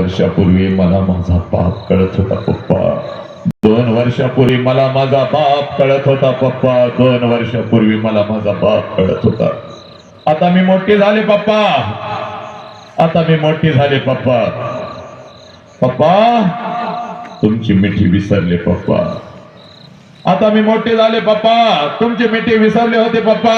वर्षापूर्वी मला माझा बाप कळत होता पप्पा. 2 वर्षापूर्वी मला माझा बाप कळत होता पप्पा. 2 वर्षापूर्वी मला माझा बाप कळत होता. आता मी मोठी झाले पप्पा. आता मी मोठी झाले पप्पा. पप्पा तुमची मिठी विसरले पप्पा. आता मी मोठे झाले पप्पा. तुमची मिठी विसरले होते पप्पा.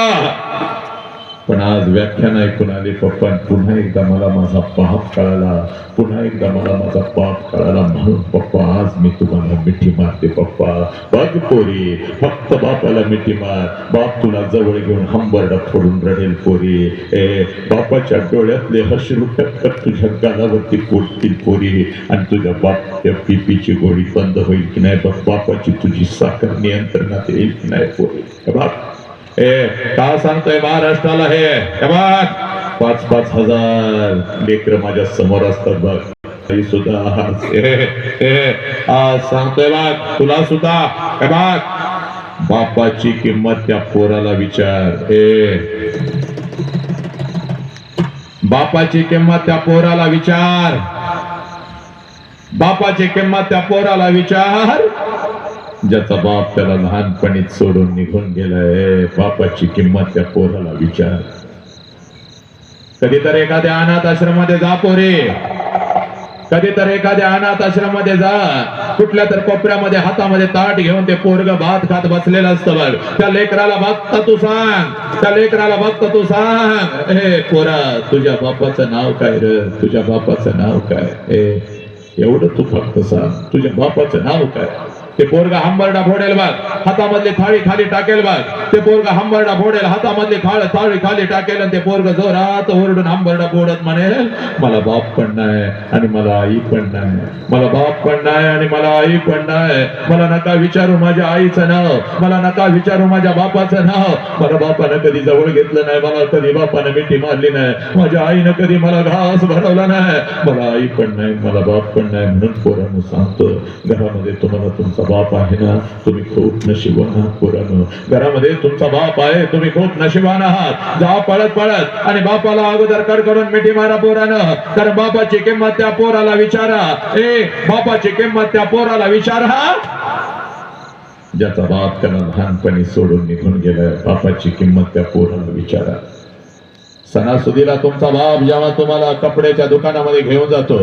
पण आज व्याख्यान ऐकून आले पप्पा. पुन्हा एकदा मला माझा बाप कळाला. पुन्हा एकदा मला माझा बाप कळाला. म्हणून पप्पा आज मी तुम्हाला मिठी मारते पप्पा. बघ पोरी, फक्त बापाला मिठी मार. बाप तुला जवळ घेऊन हंबरडा फोडून रडेल पोरी. बापाच्या डोळ्यातले अश्रू टक्कत तुझ्या गालावरती पोटतील पोरी. आणि तुझ्या बापाच्या पीपीची गोळी बंद होईल की नाही बघ. बापाची तुझी साखर नियंत्रणात येईल की नाही पोरी. बाप का सांगतोय महाराष्ट्राला हे बघ. 5-5 हजार लेकर माझ्या समोर असतात बघ. तरी सुद्धा आज सांगतोय बघ तुला सुद्धा. हे बघ बापाची किंमत त्या पोराला विचार. बापाची किंमत त्या पोराला विचार. बापाची किंमत त्या पोराला विचार ज्याचा बाप त्याला लहानपणीच सोडून निघून गेलाय. बापाची किंमत त्या पोराला विचार. कधीतरी एखाद्या अनाथ आश्रमामध्ये जा पोरे. कधीतरी एखाद्या अनाथ आश्रमामध्ये जा. कुठल्या तर कोपऱ्यामध्ये हातामध्ये ताट घेऊन ते पोरग भात खात बसलेलं असतं बघ. त्या लेकराला बघता तू सांग. त्या लेकराला बघता तू सांग. पोरा तुझ्या बापाचं नाव काय रे. तुझ्या बापाचं नाव काय. एवढं तू फक्त सांग. तुझ्या बापाचं नाव काय. ते पोरगा हंबरडा फोडेल बघ. हातामधली थाळी खाली टाकेल बघ. ते पोरगा हंबरडा फोडेल. हातामधली थाळी खाली टाकेल. आणि ते पोरग जोरात ओरडून हंबरडा फोडत म्हणेल मला बाप पण नाही आणि मला आई पण नाही. मला बाप पण नाही आणि मला आई पण नाही. मला नका विचारू माझ्या आईचं नाव. मला नका विचारू माझ्या बापाचं नाव. मला बापानं कधी जवळ घेतलं नाही. मला कधी बापानं मिठी मारली नाही. माझ्या आईनं कधी मला घास भरवला नाही. मला आई पण नाही मला बाप पण नाही. म्हणून पोरांनो सांगतो घरामध्ये तुम्हाला तुमचा बाप आहे ना. तुम्ही खूप नशिबान आहात पोरांनो. घरामध्ये तुमचा बाप आहे. तुम्ही खूप नशिबान आहात. जा पळत पळत आणि बापाला अगोदर कडकडून मिठी मारा पोरानं. कारण बापाची किंमत त्या पोराला विचारा. बापाची किंमत त्या पोराला विचारा ज्याचा बाप त्याला लहानपणी सोडून निघून गेलाय. बापाची किंमत त्या पोराला विचारा. सणासुदीला तुमचा बाप जेव्हा तुम्हाला कपड्याच्या दुकानामध्ये घेऊन जातो.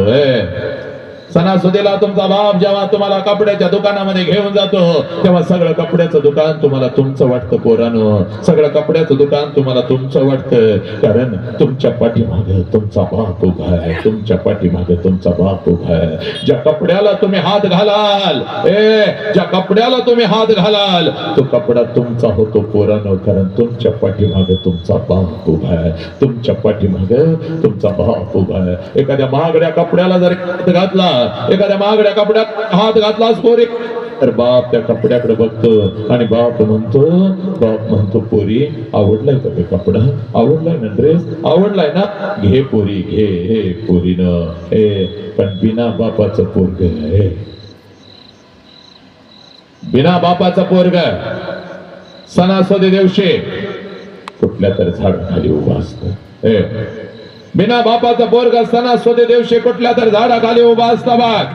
सणासुदीला तुमचा बाप जेव्हा तुम्हाला कपड्याच्या दुकानामध्ये घेऊन जातो तेव्हा सगळं कपड्याचं दुकान तुम्हाला तुमचं वाटतं पोरांनो. सगळं कपड्याचं दुकान तुम्हाला तुमचं वाटतं. कारण तुमच्या पाठीमागे तुमचा बाप उभा आहे. तुमच्या पाठीमागे तुमचा बाप उभा आहे. ज्या कपड्याला तुम्ही हात घालाल ज्या कपड्याला तुम्ही हात घालाल तो कपडा तुमचा होतो पोरांनो. कारण तुमच्या पाठीमागे तुमचा बाप उभा आहे. तुमच्या पाठीमागे तुमचा बाप उभा आहे. एखाद्या महागड्या कपड्याला जर हात घातला एखाद्या महागड्या कपड्यात हात घातलास पोरी तर बाप त्या कपड्याकडे बघतो आणि बाप म्हणतो पोरी आवडलाय का ते कपडा. आवडलाय ना ड्रेस. आवडलाय ना. घे पोरी घे. हे पोरीनं पण बिना बापाचं पोरग आहे. बिना बापाचं पोरग सणासुदी दिवशी कुठल्या तरी झाडाखाली उभा असतं. बिना बापाचा पोरगा सणासुदी दिवशी कुठल्या तर झाडाखाली उभा असता बघ.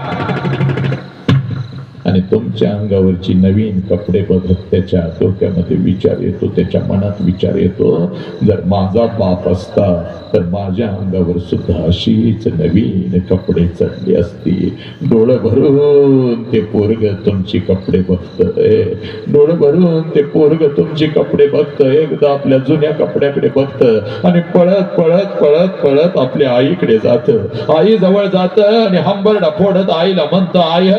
आणि तुमच्या अंगावरची नवीन कपडे बघत त्याच्या डोक्यामध्ये विचार येतो. त्याच्या मनात विचार येतो जर माझा बाप असता तर माझ्या अंगावर सुद्धा अशीच नवीन कपडे चढली असती. डोळं भरून ते पोरग तुमची कपडे बघतंय. डोळं भरून ते पोरग तुमची कपडे बघतं. एकदा आपल्या जुन्या कपड्याकडे बघतं आणि पळत पळत पळत पळत आपल्या आईकडे जात. आई जवळ जात आणि हंबरडा फोडत आईला म्हणतं आय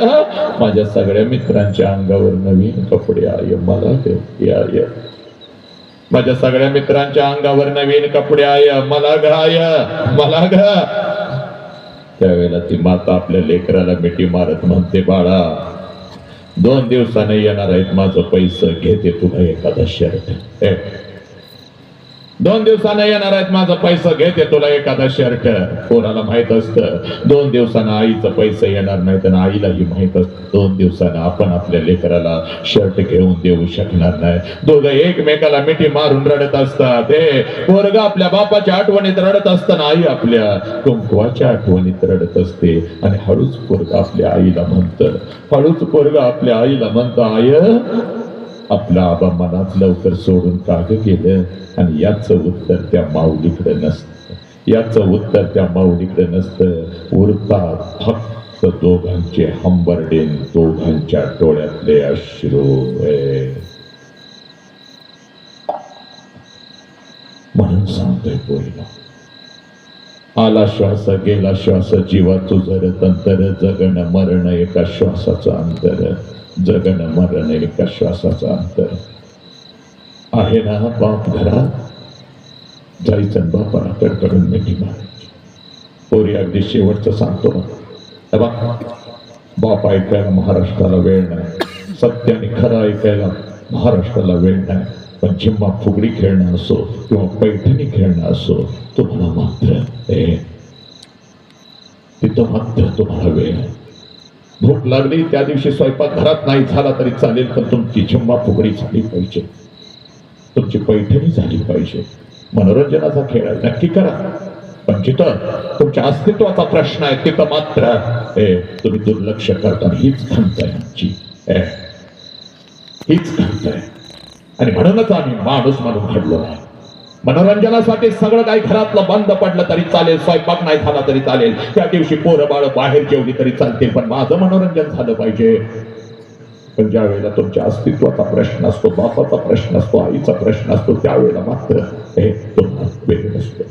माझ्या सगळ्या मित्रांच्या अंगावर नवीन कपडे आय मला दे. आय माझ्या सगळ्या मित्रांच्या अंगावर नवीन कपडे आय मला घाय मला घ. त्यावेळेला ती माता आपल्या लेकराला मिठी मारत म्हणते बाळा 2 दिवसाने येणार आहेत माझं पैसे. घेते तुला एखादा शर्ट. 2 दिवसानं येणार आहेत, माझं पैसा घेते तुला एखादा शर्ट. पोराला माहित असतं 2 दिवसानं आईचं पैसे येणार नाही, तर आईलाही माहित असतं 2 दिवसानं आपण आपल्या लेकराला शर्ट घेऊन देऊ शकणार नाही. दोघं एकमेकाला मिठी मारून रडत असतात. हे पोरग आपल्या बापाच्या आठवणीत रडत असताना आई आपल्या कुंकवाच्या आठवणीत रडत असते. आणि हळूच पोरग आपल्या आईला म्हणतं, हळूच पोरग आपल्या आईला म्हणतं, आय आपला आबा मनात लवकर सोडून का ग गेलं. आणि याचं उत्तर त्या माऊलीकडे नसतं, याचं उत्तर त्या माऊलीकडे नसतं. उरतात फक्त दोघांचे हंबरडेन, दोघांच्या डोळ्यातले अश्रू. म्हणून सांगतोय पोरीला, आला श्वास गेला श्वास, जीवा तुझर तंतर, जगण मरण एका श्वासाचं अंतर, जगण मरण एका श्वासाचं अंतर. आहे ना बाप घरात, जायचं बापाला कडकडून मिठी मारायची. पोरी अगदी शेवटचं सांगतो बा, बाप ऐकायला महाराष्ट्राला वेळ नाही, सत्य आणि खरं ऐकायला महाराष्ट्राला वेळ नाही. पण जिम्मा फुगडी खेळणं असो किंवा पैठणी खेळणं असो, तुम्हाला मात्र तिथं मात्र तुम्हाला वेळ. भूक लागली त्या दिवशी स्वयंपाक घरात नाही झाला तरी चालेल, पण तुमची जिम्मा फुगडी झाली पाहिजे, तुमची पैठणी झाली पाहिजे. मनोरंजनाचा खेळ नक्की करा, पण जिथं तुमच्या अस्तित्वाचा प्रश्न आहे तिथं मात्र तुम्ही दुर्लक्ष करता. हीच खंत आहे आमची, हीच खंत आहे. आणि म्हणूनच आम्ही माणूस म्हणून घडलो नाही. मनोरंजनासाठी सगळं काही घरातलं बंद पडलं तरी चालेल, स्वयंपाक नाही झाला तरी चालेल, त्या दिवशी पोरं बाळ बाहेर जेवली तरी चालतील, पण माझं मनोरंजन झालं पाहिजे. पण ज्या वेळेला तुमच्या अस्तित्वाचा प्रश्न असतो, बापाचा प्रश्न असतो, आईचा प्रश्न असतो, त्यावेळेला मात्र तुम्हाला वेळ नसतो.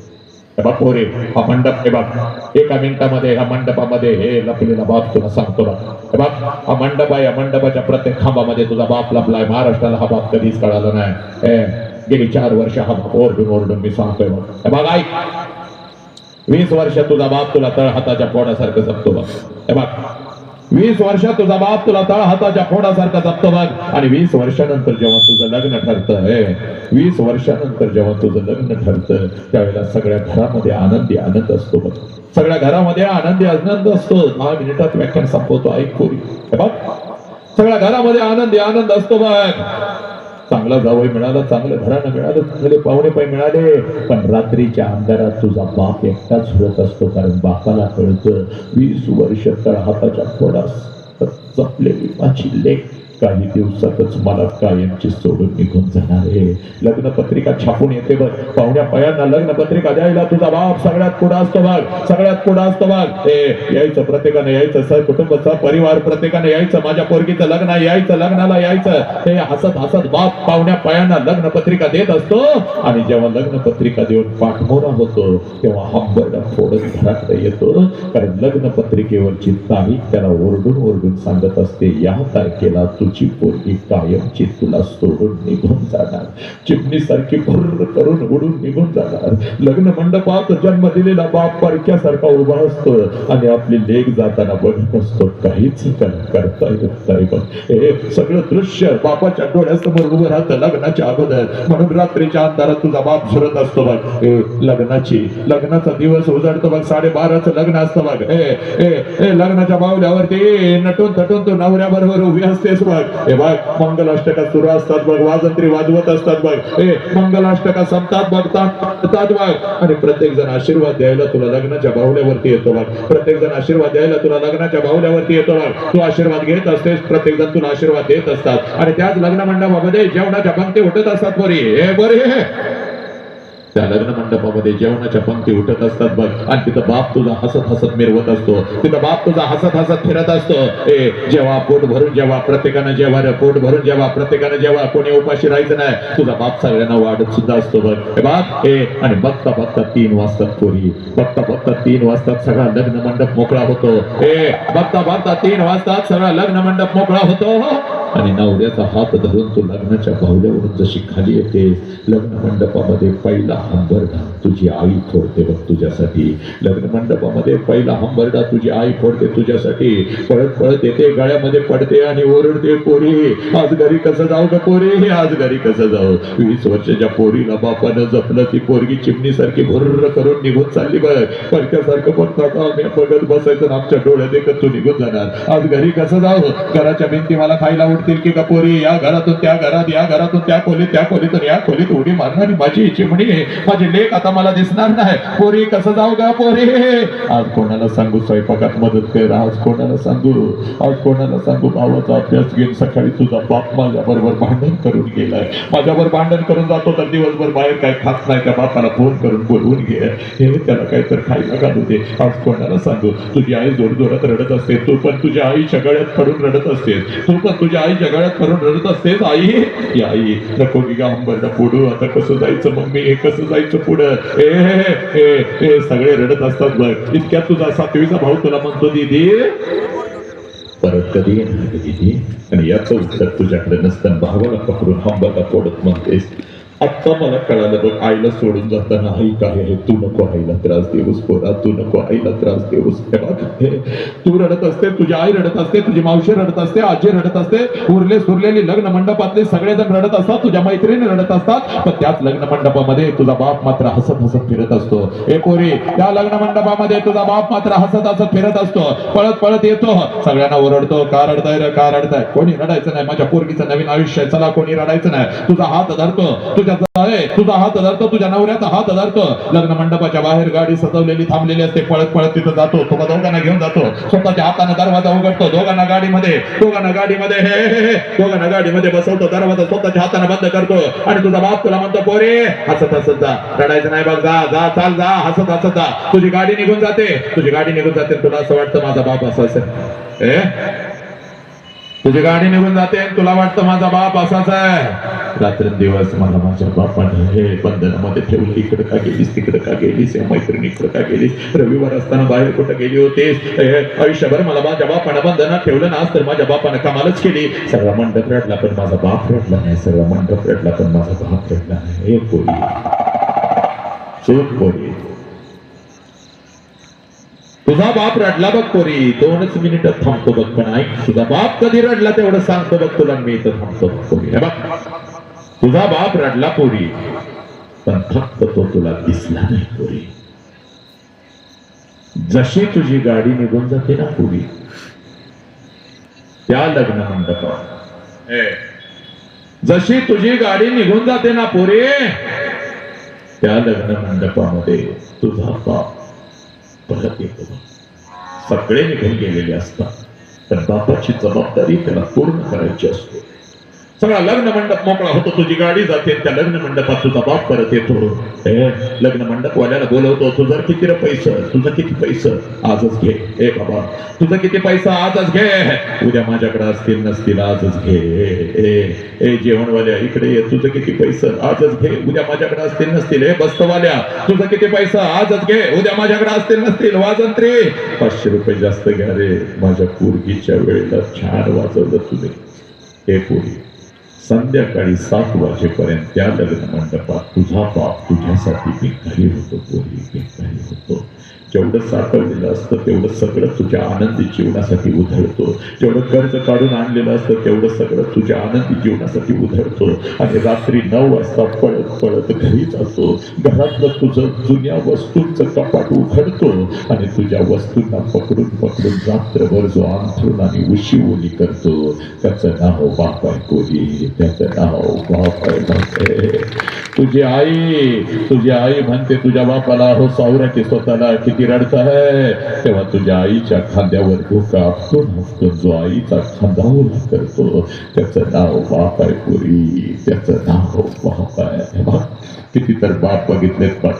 पोरे, हा मंडप हे बघ, एका मिनिटामध्ये ह्या मंडपामध्ये हे लपलेला बाप तुला सांगतो बघ. हा मंडप आहे, या मंडपाच्या प्रत्येक खांबामध्ये तुझा बाप लपलाय. महाराष्ट्राला हा बाप कधीच कळाला नाही. गेली 4 वर्ष हा बाप ओरडून ओरडून मी सांगतोय बघ. ऐक, 20 वर्ष तुझा बाप तुला तळ हाताच्या फोडासारखं जपतो बघ. हे बघ, 20 वर्ष तुझा बाप तुला तळ हाताच्या फोडासारखं जपतो बघ. आणि 20 वर्षानंतर जेव्हा तुझं लग्न ठरतं, 20 वर्षानंतर जेव्हा तुझं लग्न ठरतं, त्यावेळेला सगळ्या घरामध्ये आनंदी आनंद असतो बघ. सगळ्या घरामध्ये आनंदी आनंद असतो. 10 मिनिटात व्याख्यान संपवतो, ऐक पोरी. हे बघ, सगळ्या घरामध्ये आनंदी आनंद असतो बघ. चांगला जावई मिळाला, चांगलं घरानं मिळालं, चांगले पाहुणे पाय मिळाले, पण रात्रीच्या अंधारात तुझा बाप एकटाच होत असतो. कारण बापाला कळतं 20 वर्ष तळ हाताच्या फोडास जपलेली माझी लेक काही दिवसातच मला कायमची सोडून निघून जाणार आहे. लग्नपत्रिका छापून येते बघ, पाहुण्या पयांना लग्नपत्रिका द्यायला तुझा बाप सगळ्यात पुढे असतो बघ, सगळ्यात पुढे असतो बघ. यायचं प्रत्येकानं, यायचं कुटुंबाचा परिवार प्रत्येकानं यायचं, माझ्या पोरगीचं लग्न आहे, यायचं, लग्नाला यायचं. हे हसत हसत बाप पाहुण्या पयांना लग्नपत्रिका देत असतो. आणि जेव्हा लग्नपत्रिका देऊन पाठमोरा होतो, तेव्हा हंबरडा फोडत घराकडे येतो. कारण लग्नपत्रिकेवरची तारीख त्याला ओरडून ओरडून सांगत असते, या तारखेला तुझी पोरगी कायमची तुला सोडून निघून जाणार, चिमणीसारखी भुर्र करून उडून निघून जाणार. लग्न मंडपात जन्म दिलेला बाप परक्यासारखा उभा असतो आणि आपली लेक जाताना बघत असतो. काहीच करता येत नाही. पण हे सगळं दृश्य बापाच्या डोळ्यासमोर उभं राहतं लग्नाच्या अगोदर. म्हणून रात्रीच्या अंधारात तुझा बाप झुरत असतो बघ. लग्नाचा दिवस उजाडतो बघ, 12:30चं लग्न असतं बघ. लग्नाच्या बावल्यावरती नटून थटून तू नवऱ्याबरोबर उभी असतेस बघ. हे बघ, मंगलाष्टका सुरू असतात बघ, वाजंत्री वाजवत असतात बघ. मंगलाष्टका संपतात बघ, बघ. आणि प्रत्येक जण आशीर्वाद द्यायला तुला लग्नाच्या बाहुल्यावरती येतो बघ. प्रत्येक जण आशीर्वाद द्यायला तुला लग्नाच्या बाहुल्यावरती येतो बघ. तू आशीर्वाद घेत असतेस, प्रत्येक जण तुला आशीर्वाद देत असतात. आणि त्याच लग्न मंडपामध्ये जेवणाच्या पंक्ती उठत असतात पोरी. त्या लग्न मंडपामध्ये जेवणाच्या पंक्ती उठत असतात बघ. आणि तिथं बाप तुझा हसत हसत मिरवत असतो, तिथं बाप तुझा हसत हसत फिरत असतो. जेव्हा पोट भरून जेव्हा प्रत्येकानं जेव्हा, पोट भरून जेव्हा प्रत्येकानं जेव्हा, कोणी उपाशी राहायचं नाही, तुझा बाप सगळ्यांना वाढत सुद्धा असतो बघ. बाप आणि बघता बघता 3 वाजतात पोरी, बघता बघता 3 वाजतात सगळा लग्न मंडप मोकळा होतो. बघता बघता 3 वाजतात सगळा लग्न मंडप मोकळा होतो. आणि नवऱ्याचा हात धरून तू लग्नाच्या बाहुल्यावरून जशी खाली येते, लग्न मंडपामध्ये पहिला हंबरडा तुझी आई फोडते बघ तुझ्यासाठी. लग्न मंडपामध्ये पहिला हंबरडा तुझी आई फोडते तुझ्यासाठी. पळत पळत येते, गळ्यामध्ये पडते आणि ओरडते, पोरी आज घरी कसं जाऊ ग पोरी, आज घरी कसं जाऊ. 20 वर्षाच्या पोरीला बापानं जपलं, ती पोरगी चिमणीसारखी भुर्र करून निघून चालली बघ. पडक्यासारखं बघतात आम्ही बघत बसायचं, आमच्या डोळ्यात एकच तू निघून जाणार. आज घरी कसं जाऊ, घराच्या भिंती मला खायला उठतील की पोरी, या घरातून त्या घरात, या घरातून त्या खोलीत, त्या खोलीतून या खोलीत उडी मारणारी माझी चिमणी, माझी लेक आता मला दिसणार नाही. पोरी कसं जाऊ गा पोरी. आज कोणाला सांगू स्वयंपाकात मदत कर, आज कोणाला सांगू, आज कोणाला सांगू भावाचा अभ्यास घेऊन सकाळी तुझा बाप माझ्या बरोबर भांडण करून गेलाय, माझ्यावर भांडण करून जातो तर दिवसभर बाहेर काय खात नाही, त्या बापाला फोन करून बोलवून घे, हे त्याला काय तर खायला घालू दे. आज कोणाला सांगू. तुझी आई जोरजोरात रडत असते, तू पण तुझ्या आईच्या गळ्यात पडून रडत असतेस, तू पण तुझ्या आईच्या गळ्यात पडून रडत असतेस. आई या आई नको की गा हंबरडा पुढं, आता कसं जायचं मम्मी, हे कसं जायचं पुढं. हे सगळे रडत असतात बघ. इतक्यात तुझा 7वीचा भाऊ तुला म्हणतो दीदी परत कधी येणार दीदी, आणि याचं उत्तर तुझ्याकडे नसताना भावाला पकडून हंबरडा फोडत म्हणतेस. आता मला कळालं बघ, आईला सोडून जाताना आई काय आहे, तू नको आईला त्रास देऊस पोरा, तू नको आईला त्रास देऊस. तू रडत असते, तुझी आई रडत असते, तुझी मावशी रडत असते, आजी रडत असते, उरले सुरलेली लग्न मंडपातले सगळेजण रडत असतात, तुझ्या मैत्रिणी रडत असतात, पण त्याच लग्न मंडपामध्ये तुझा बाप मात्र हसत हसत फिरत असतो. ए पोरी, त्या लग्न मंडपामध्ये तुझा बाप मात्र हसत हसत फिरत असतो, पळत पळत येतो, सगळ्यांना ओरडतो, का रडताय रे, का रडताय. कोणी रडायचं नाही, माझ्या पोरगीचं नवीन आयुष्य आहे, चला कोणी रडायचं नाही. तुझा हात धरतो, तुझा हात धरतो, तुझ्या नवऱ्याचा हात धरतो. लग्न मंडपाच्या बाहेर गाडी सजवलेली थांबलेली असते, पळत पळत तिथं जातो, तुला दोघांना घेऊन जातो, स्वतःच्या हाताने दरवाजा उघडतो, दोघांना गाडीमध्ये दोघांना गाडीमध्ये बसवतो, दरवाजा स्वतःच्या हाताने बंद करतो, आणि तुझा बाप तुला म्हणतो पोरे हसत हसत जा, रडायचं नाही बघ, जा जा चाल जा, हसत हसत जा. तुझी गाडी निघून जाते, तुला असं वाटतं माझा बाप असं असेल. तुझी गाडी निघून जाते, तुला वाटतं माझा बाप असाच आहे. रात्रंदिवस मला माझ्या बापाने हे बंधनामध्ये ठेवलं, इकडे का गेलीस, तिकडे का गेलीस, या मैत्रिणीकडे का गेलीस, रविवार असताना बाहेर कुठं गेली होतीस, आयुष्यभर मला माझ्या बापानं बंधनात ठेवलं ना, तर माझ्या बापानं कमालच केली. सगळा मंडप रडला पण माझा बाप रडला नाही, सगळा मंडप रडला पण माझा बाप रडला नाही. हे पोरी चूक पोरी, तुझा बाप रडला बघ पोरी, 2च मिनिटात थांबतो बघ, पण ऐक तुझा बाप कधी रडला तेवढं सांगतो बघ तुला, मी इथं थांबतो पोरी. हे बघ तुझा बाप रडला पोरी, पण फक्त तो तुला दिसला नाही पोरी. जशी तुझी गाडी निघून जाते ना पोरी, त्या लग्न मंडपात जशी तुझी गाडी निघून जाते ना पोरी, त्या लग्न मंडपामध्ये तुझा बाप परत येतो. सगळे निघून गेलेले असतात, तर बापाची जबाबदारी त्याला पूर्ण करायची असते. सगळा लग्न मंडप मोकळा होतो, तुझी गाडी जाते, त्या लग्न मंडपात तुझा बाप परत येतो. लग्न मंडपवाल्याला बोलवतो, तुझं किती रे पैसा, तुझं किती पैसा आजच घे. ए बाबा तुझं किती पैसा आजच घे, उद्या माझ्याकडे असतील नसतील आजच घे. ए जेवणवाल्या इकडे ये, तुझं किती पैसा आजच घे, उद्या माझ्याकडे असतील नसतील. ए बस्तवाल्या तुझं किती पैसा आजच घे, उद्या माझ्याकडे असतील नसतील. वाजंत्री 500 रुपये जास्त घ्या रे, माझ्या पोरगीच्या वेळेला छान वाजवलं तुझे. हे पोरी संध्याकाळी 7 वाजेपर्यंत त्या लग्न मंडपात तुझा बाप तुझ्यासाठी भिकारी होतो पोरी, भिकारी होतो. जेवढं साठवलेलं असतं तेवढं सगळं तुझ्या आनंदी जीवनासाठी उधळतो, जेवढं कर्ज काढून आणलेलं असतं तेवढं सगळं तुझ्या आनंदी जीवनासाठी उधळतो. आणि रात्री 9 वाजता पळत पळत घरी जातो, घरातलं तुझं जुन्या वस्तूंचं कपाट उघडतो, आणि तुझ्या वस्तूंना पकडून पकडून रात्रभर जो अंथरूण आणि उशी ओली करतो, त्याचं नाव बाप आहे पोरी, त्याचं नाव बाप आहे. तुझी आई म्हणते तुझ्या बापाला, हो सावरा की स्वतःला किती रडत आहे, तेव्हा तुझ्या आईच्या खांद्यावर डोकं आपटून जो आईचा खांदा ओला करतो, त्याचं नाव बाप आहे पोरी, त्याचं नाव बाप आहे. किती तर बाप बघितलेत का,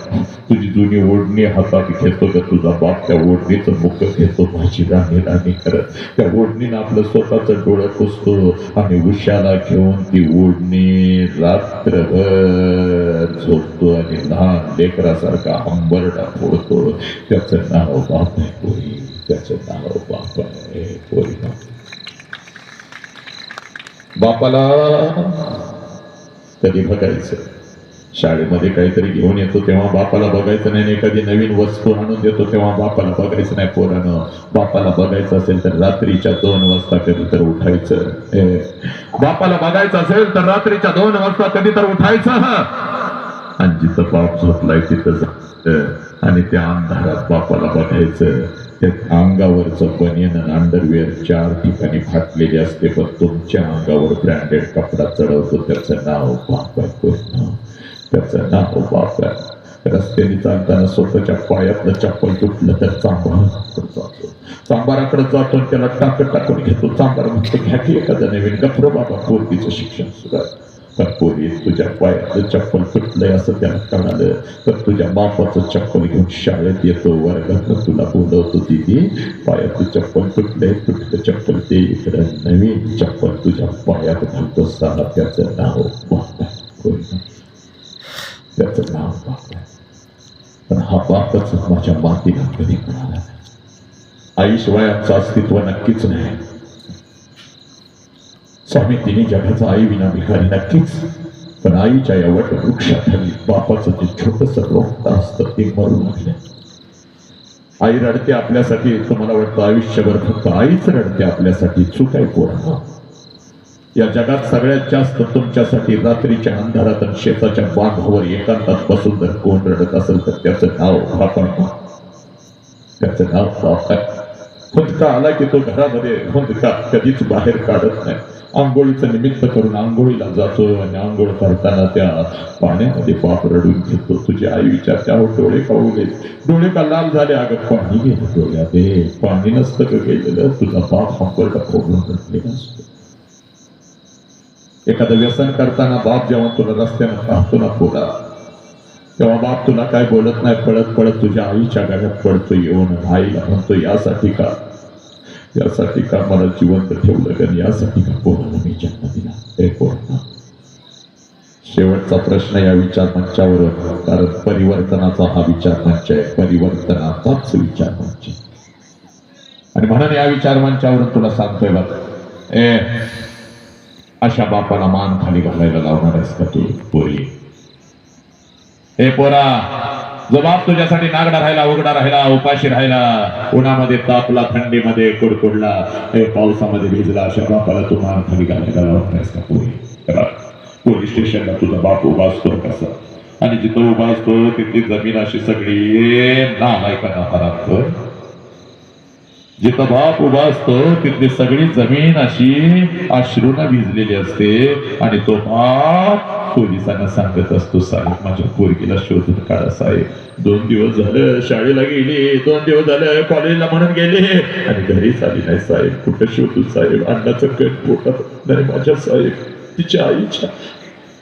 तुझी जुनी ओढणी हातात घेतो का तुझा बाप, त्या ओढणीचं मुख घेतो, माझी राणी राणी करत त्या ओढणीनं आपलं स्वतःचं डोळं पुसतो, आणि उशाला घेऊन ती ओढणी रात्रभर झोपतो, आणि लहान लेकरासारखा हंबरडा फोडतो. त्याचं नाव बाप आहे पोरी, त्याचं नाव बाप आहे पोरी. बापाला कधी बघायचं, शाळेमध्ये काहीतरी घेऊन येतो तेव्हा बापाला बघायचं नाही, एखादी नवीन वस्तू आणून देतो तेव्हा बापाला बघायचं नाही. पोरानं बापाला बघायचं असेल तर रात्रीच्या 2 वाजता कधी तर उठायचं. बापाला बघायचं असेल तर रात्रीच्या 2 वाजता कधी तर उठायचं आणि जिथं बाप झोपलाय तिथं जायचं आणि त्या अंधारात बापाला बघायचं. त्या अंगावरचं बनियन आणि अंडरवेअर 4 ठिकाणी फाटलेले असते, पण तुमच्या अंगावर ब्रँडेड कपडा चढवतो त्याचं नाव बाप आहे. त्याचं नाव बाप आहे. रस्त्याने चालताना स्वतःच्या पायातलं चप्पल तुटलं तर चांबाराकडे जातो आणि त्याला टाकून घेतो. चांबार म्हणतो घ्या की एखादा नवीन गप्र बाबा पोरगीचं शिक्षण सुद्धा. पण पोरी तुझ्या पायातलं चप्पल तुटलंय असं त्याला कळालं तर तुझ्या बापाचं चप्पल घेऊन शाळेत येतो, वर्गात तुला बोलवतो, दिदी पायातलं चप्पल तुटलं चप्पल ते इकडं नवीन चप्पल तुझ्या पायात घालतो साला. त्याचं नाव बाप आहे. त्याचं नाव बाप आहे. पण हा बापच माझ्या मातीला कधी कळाला नाही. आईशिवाय आमचं अस्तित्व नक्कीच नाही. स्वामी तिने जगाचा आई विना भिकारी नक्कीच, पण आईच्या या वटवृक्षाखाली बापाचं जे छोटस रोपट असतं ते मरू लागलं. आई रडते आपल्यासाठी. तुम्हाला वाटतं आयुष्यभर फक्त आईच रडते आपल्यासाठी. चूक आहे पोरांनो. या जगात सगळ्यात जास्त तुमच्यासाठी रात्रीच्या अंधारात आणि शेताच्या बांधावर एकांतात बसून जर कोण रडत असेल तर त्याचं नाव बापा. त्याचं नाव बाप आहे. हुंदका आला की तो घरामध्ये हुंदका कधीच बाहेर काढत नाही. आंघोळीचं निमित्त करून आंघोळीला जातो आणि आंघोळ करताना त्या पाण्यामध्ये बाप रडून घेतो. तुझी आई विचारते अहो डोळे का उघडले, डोळे का लाल झाले. अगं पाणी गेलं डोळ्यात. पाणी नसतं का गेलेलं, तुझा बाप हंबरडा फोडून रडलेला असतो. एखादं व्यसन करताना बाप जेव्हा तुला रस्त्यानं पाहतो ना पोरा, तेव्हा बाप तुला काय बोलत नाही. पळत पळत तुझ्या आईच्या गळ्यात पडतो येऊन. आईला म्हणतो यासाठी का मला जिवंत ठेवलं का, यासाठी का पोराला मी जन्म दिला. हे पोरांना शेवटचा प्रश्न या विचार मंचावर, कारण परिवर्तनाचा हा विचार मंच आहे. परिवर्तनाचाच विचार मंच. आणि म्हणून या विचार मंचावरून तुला सांगतोय बघ, अशा बापाला मान खाली घालायला लावणार आहेस का तू पोरी? हे पोरा, जो बाप तुझ्यासाठी नागडा राहिला, उघडा राहिला, उपाशी राहिला, उन्हामध्ये तापला, थंडीमध्ये कुडकुडला, पावसामध्ये भिजला, अशा बापाला तू मान खाली घालायला लावणार आहेस का पोरी? पोलीस स्टेशनला तुझा बाप उभा असतो कसा, आणि जिथं उभा असतो तिथली जमीन अशी सगळी नालायकांना हरामखोर. जिथं बाप उभा असतो तिथली सगळी जमीन अशी अश्रूने भिजलेली असते आणि तो बाप पोलिसांना सांगत असतो, साहेब माझ्या पोरगीला शोधून काढा साहेब. 2 दिवस झालं शाळेला गेली, 2 दिवस झालं कॉलेजला म्हणून गेली आणि घरीच आली नाही साहेब. कुठं शोधू साहेब? अन्नाचं कट पोटात नाही माझ्या साहेब. तिच्या आईच्या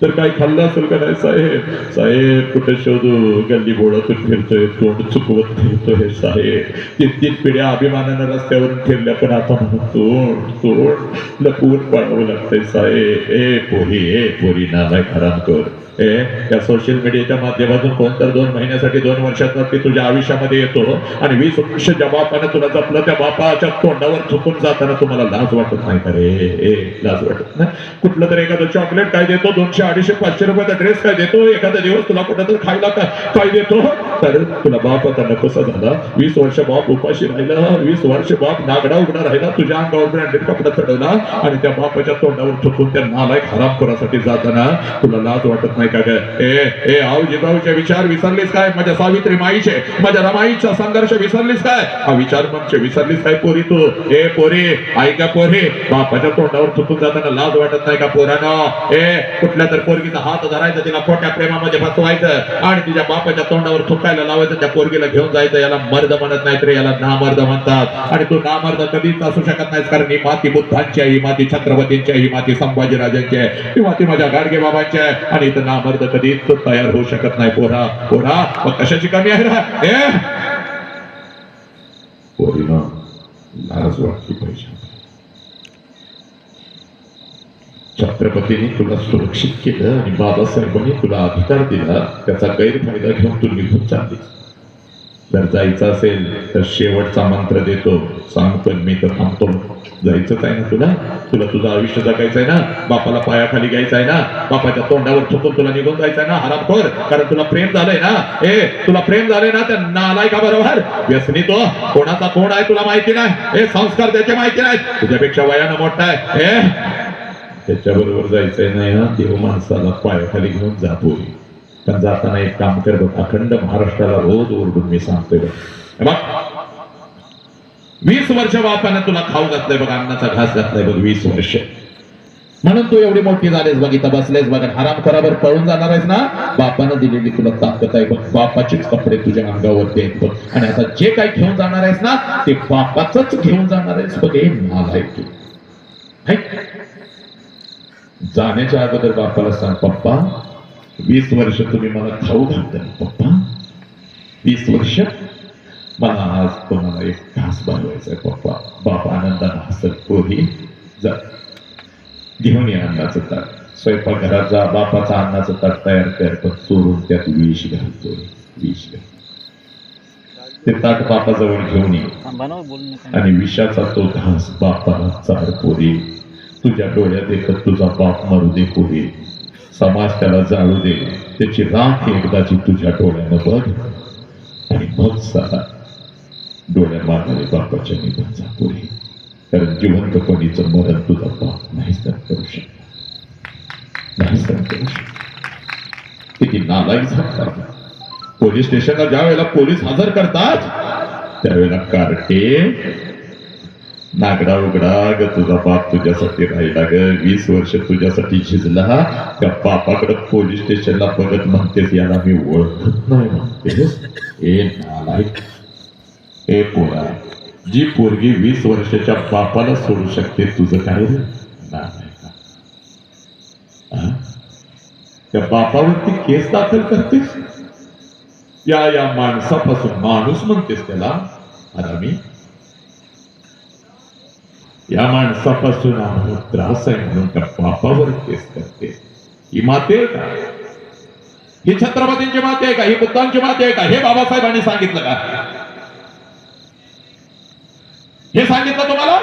तर काय खाल्लं असेल का नाही साहेब? साहेब कुठे शोधू? गल्ली बोळातून फिरतोय, तोंड चुकवत फिरतोय साहेब. 3 पिढ्या अभिमानानं रस्त्यावरून फिरल्या, पण आता म्हणून तोंड लपवून पाडावं लागतंय साहेब. पोरी नालाय हरामखोर. या सोशल मीडियाच्या माध्यमातून कोणतर 2 महिन्यासाठी 2 वर्षासाठी तुझ्या आयुष्यामध्ये येतो आणि 20 वर्ष ज्या बापाने तुला जपलं त्या बापाच्या तोंडावर थुकून जाताना तुम्हाला लाज वाटत नाही का रे? लाज वाटत नाही? कुठलं तरी एखादं चॉकलेट काय देतो, 200, 250, 500 रुपयाचा ड्रेस काय देतो, एखादा दिवस तुला कुठं तर खायला काय देतो, तर तुला बाप आता नकोसा झाला. 20 वर्ष बाप उपाशी राहिला, 20 वर्ष बाप नागडा उघडा राहिला, तुझ्या अंगावर ब्रँडेड कपडा चढवला आणि त्या बापाच्या तोंडावर थुकून त्या नालायक हरामखोरासाठी जाताना तुला लाज वाटत नाही का ग? जिजाऊचे विचार विसरलीस काय? माझ्या सावित्री माईचे, माझ्या रमाईचा संघर्ष विसरलीस काय? हा विचार मंच विसरलीस काय पोरी तू? पोरी ऐका पोरी, बापाच्या तोंडावर थुकून जाताना लाज वाटत नाही का पोरांनो? कुठल्या तर पोरगीचा हात धरायचा, तिला खोट्या प्रेमामध्ये फसवायचं आणि तिच्या बापाच्या तोंडावर थुकायला लावायचं, त्या पोरगीला घेऊन जायचं. याला मर्द म्हणत नाहीत रे, याला नामर्द म्हणतात. आणि तू नामर्द कधीच असू शकत नाहीस, कारण ही माती बुद्धांची आहे, ही माती छत्रपतींची आहे, ही माती संभाजीराजांची आहे, ही माती माझ्या गाडगे बाबांची आहे. आणि इथं नामर्द कधीच तयार होऊ शकत नाही. पोरा मग कशाची कमी आहे ना? पोरीनं लाज वाटली पाहिजे. छत्रपतींनी तुला सुरक्षित केलं आणि बाबासाहेबांनी तुला अधिकार दिला, त्याचा गैरफायदा घेऊन तू निघून चाललीस. जर जायचं असेल तर शेवटचा मंत्र देतो, सांगतो मी तर थांबतो. जायचंच आहे ना तुला, तुला तुझं आयुष्य जगायचं आहे ना, बापाला पायाखाली घ्यायचं आहे ना, बापाच्या तोंडावर थुकून तुला निघून जायचं आहे ना हरामखोर, कारण तुला प्रेम झालंय ना. तुला प्रेम झालंय ना त्या नालायका बरोबर. व्यसनी तो कोणाचा कोण आहे तुला माहिती नाही, संस्कार त्याचे माहिती नाही, तुझ्यापेक्षा वयानं मोठा आहे. त्याच्याबरोबर जायचंय नाही ना, देव माणसाला पायाखाली घेऊन जातो. पण जाताना एक काम कर बघ, अखंड महाराष्ट्राला रोज ओरडून मी सांगतोय बघ, 20 वर्ष बापानं तुला खाऊ घातलंय बघ, अन्नाचा घास घातलाय बघ, 20 वर्ष. म्हणून तू एवढी मोठी झालीस बघ, इथं बसलेस बघ, हरामखोरावर पळून जाणार आहेस ना. बापानं दिलेली तुला ताकद आहे बघ, बापाचेच कपडे तुझ्या अंगावरती आहेत बघ, आणि आता जे काही घेऊन जाणार आहेस ना ते बापाच घेऊन जाणार आहेस बघ. हे नालायक जाण्याच्या अगोदर बापाला सांग, पप्पा 20 वर्ष तुम्ही मला खाऊ घालताय पप्पा, 20 वर्ष मला आज तुम्हाला एक घास बनवायचा पप्पा. बापा आनंदाने हसत, पोरी जा घेऊन या अन्नाचं ताट, स्वयंपाकघरात जा, बापाचा अन्नाचं ताट तयार कर, पण चोरून त्यात विष घालतोय, विष घाल. ते ताट बापाजवळ घेऊन ये आणि विषाचा तो घास बापाला चार. पोरी तुझ्या डोळ्यात एकच तुझा बाप मरू दे पोरी, समाज त्याला जाळू दे, त्याची राख एकदाची तुझ्या डोळ्यानं बघ, आणि मग सारा डोळ्या मारणारे बापाच्या निघून जा पोरी. कारण जिवंतपणीचं मरण तुझा बाप नाही सहन करू शकत, नाही सहन करू शकत. किती नालायक झाला. पोलीस स्टेशनला ज्या वेळेला पोलीस हजर करतात त्यावेळेला कार्टे नागडा उघडा ग, तुझा बाप तुझ्यासाठी राहिला ग, 20 वर्ष तुझ्यासाठी झिजला. त्या बापाकडे पोलीस स्टेशनला बघत म्हणतेस याला मी ओळखत नाही म्हणतेस. ए नालायक, ए पोरा, जी पोरगी 20 वर्षाच्या बापाला सोडू शकते, तुझं काय रे नालायक. त्या बापावरती केस दाखल करतेस, या माणसापासून माणूस म्हणतेस त्याला आरामी. या माणसापासून आम्हाला त्रास आहे म्हणून त्या बापावर केस करते. ही माते आहे का? ही छत्रपतींची माते आहे का? ही बुद्धांची माते आहे का? हे बाबासाहेबांनी सांगितलं का? हे सांगितलं तुम्हाला?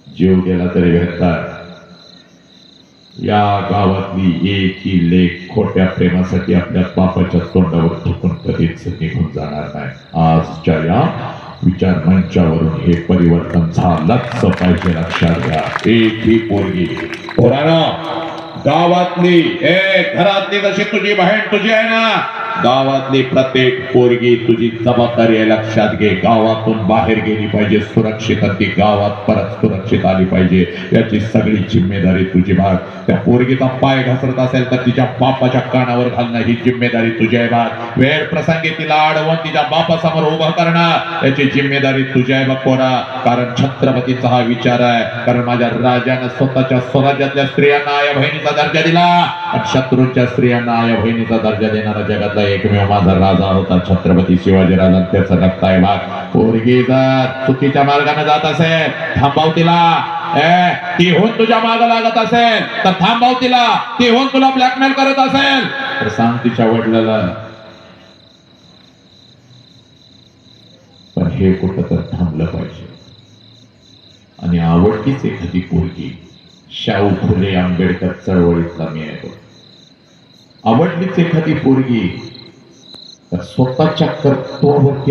जीव गेला तरी भेटतात. या गावातली एकही लेख खोट्या प्रेमासाठी आपल्या बापाच्या तोंडावर ठोकून कधीच निघून जाणार नाही. आजच्या या विचार मंचावरून हे परिवर्तन झालंच पाहिजे, लक्षात घ्या. एकही पोरगी पोरांनो, गावातली घरातली जशी तुझी बहीण तुझी आहे ना, गावातली प्रत्येक पोरगी तुझी जबाबदारी आहे, लक्षात घे. गावातून बाहेर गेली पाहिजे सुरक्षित, ती गावात परत सुरक्षित आली पाहिजे, याची सगळी जिम्मेदारी तुझी. भाग त्या पोरगीचा पाय घसरत असेल तर तिच्या बापाच्या कानावर घालणं ही जिम्मेदारी तुझी आहे. भाग वेळ प्रसंगी तिला अडवून तिच्या बापासमोर उभं करणं याची जिम्मेदारी तुझी आहे बघ पोरा. कारण छत्रपतीचा हा विचार आहे. कारण माझ्या राजानं स्वतःच्या स्वराज्यातल्या स्त्रियांना आया बहिणीचा दर्जा दिला, शत्रूच्या स्त्रियांना आया बहिणीचा दर्जा देणारा जगातला एकमेव माझा राजा होता छत्रपती शिवाजी राजा. त्याचं रक्त आहे भाग. पोरगी जर चुकीच्या मार्गाने जात असेल थांबव तिला. ती होऊन तुझ्या माग लागत असेल तर थांबव तिला. ती होऊन तुला ब्लॅकमेल करत असेल तर सांग तिच्या वडिलाला. पण हे कुठं तर थांबलं पाहिजे. आणि आवडतीच एखादी पोरगी शाहू फुले आंबेडकर चळवळीतला मी आहे. आवडलीच एखादी पोरगी तर स्वतःच्या कर्तव्यावरती